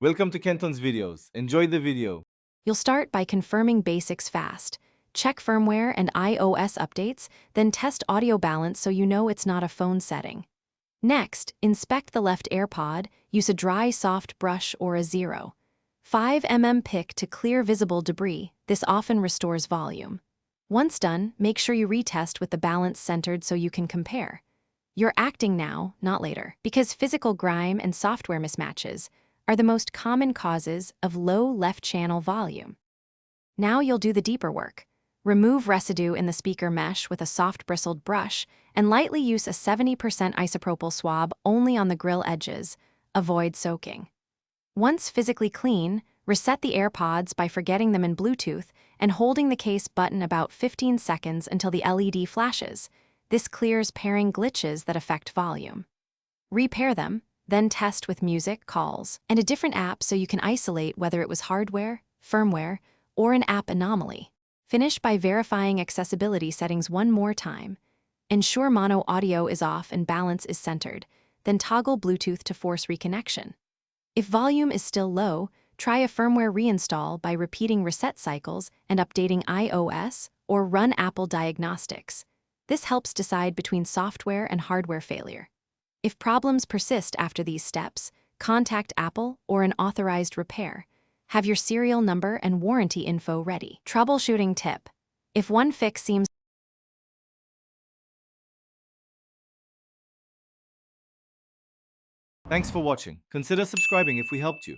Welcome to Kenton's videos. Enjoy the video. You'll start by confirming basics fast. Check firmware and iOS updates, then test audio balance so you know it's not a phone setting. Next, inspect the left AirPod, use a dry, soft brush or a 0.5 mm pick to clear visible debris. This often restores volume. Once done, make sure you retest with the balance centered so you can compare. You're acting now, not later, because physical grime and software mismatches are the most common causes of low left channel volume. Now you'll do the deeper work. Remove residue in the speaker mesh with a soft bristled brush and lightly use a 70% isopropyl swab only on the grill edges. Avoid soaking. Once physically clean, reset the AirPods by forgetting them in Bluetooth and holding the case button about 15 seconds until the LED flashes. This clears pairing glitches that affect volume. Repair them, then test with music, calls, and a different app so you can isolate whether it was hardware, firmware, or an app anomaly. Finish by verifying accessibility settings one more time. Ensure mono audio is off and balance is centered, then toggle Bluetooth to force reconnection. If volume is still low, try a firmware reinstall by repeating reset cycles and updating iOS or run Apple diagnostics. This helps decide between software and hardware failure. If problems persist after these steps, contact Apple or an authorized repair. Have your serial number and warranty info ready. Troubleshooting tip. If one fix seems Thanks for watching. Consider subscribing if we helped you.